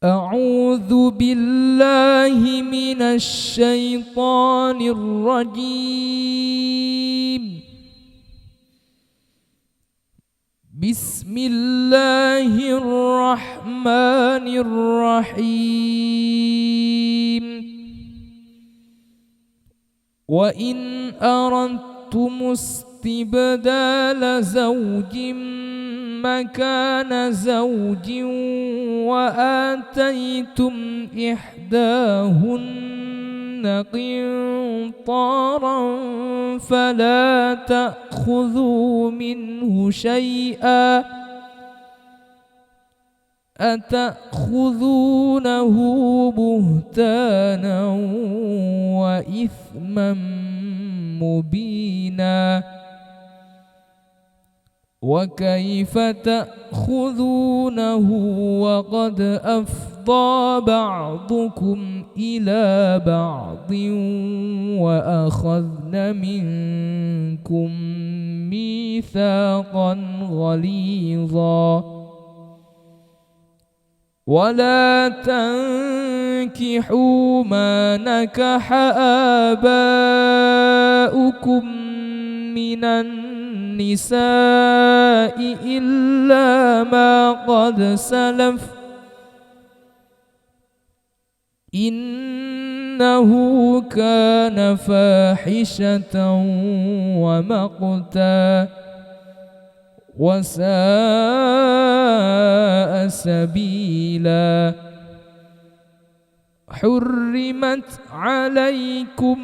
أعوذ بالله من الشيطان الرجيم. بسم الله الرحمن الرحيم. وإن أردتم استبدال زوج مكان زوج وآتيتم إحداهن قنطارا فلا تأخذوا منه شيئا أتأخذونه بهتانا وإثما مبينا وكيف تأخذونه وقد أفضى بعضكم إلى بعض وأخذن منكم ميثاقا غليظا ولا تنكحوا ما نكح آباؤكم من النساء إلا ما قد سلف إنه كان فاحشة ومقتا وساء سبيلا. حرمت عليكم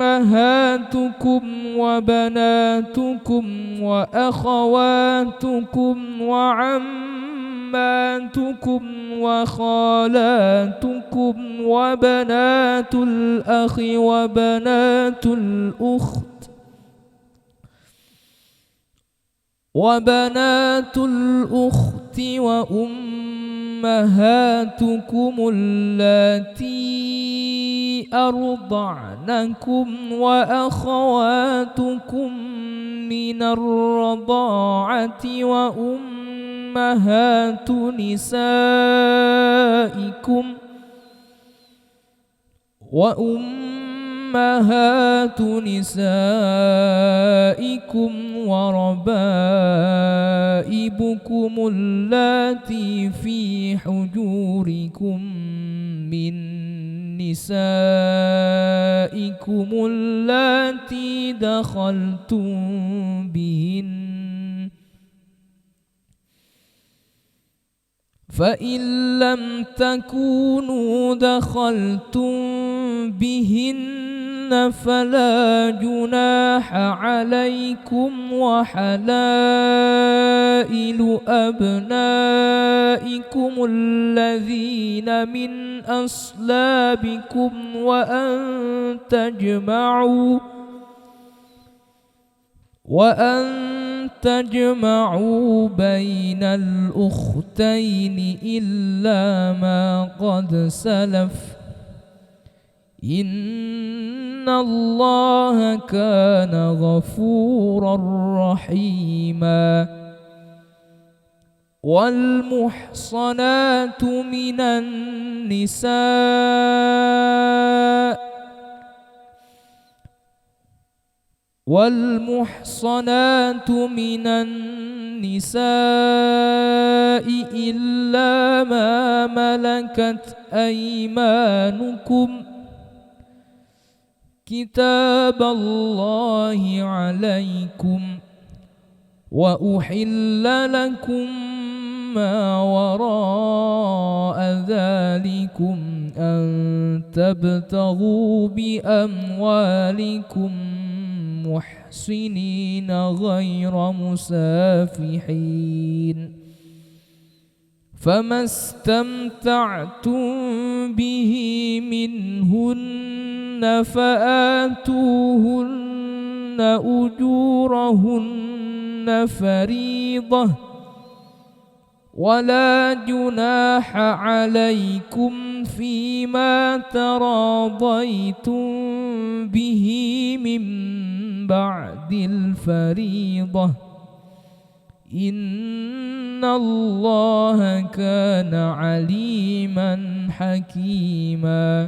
أمهاتكم وبناتكم وأخواتكم وعماتكم وخالاتكم وبنات الأخ وبنات الأخت وأمهاتكم اللاتي أرضعنكم وأخواتكم من الرضاعة وأمهات نسائكم وربائبكم اللاتي في حجوركم من نسائكم اللاتي دخلتم بهن فإن لم تكونوا دخلتم بهن فلا جناح عليكم وحلائل أبنائكم الذين من أصلابكم وأن تجمعوا بين الأختين إلا ما قد سلف إن الله كان غفورا رحيما. والمحصنات من النساء إلا ما ملكت أيمانكم كتاب الله عليكم وأحل لكم ما وراء ذلكم أن تبتغوا بأموالكم محسنين غير مسافحين فما استمتعتم به منهن فآتوهن أجورهن فريضة ولا جناح عليكم فيما تراضيتم به من بعد الفريضة إن الله كان عليما حكيما.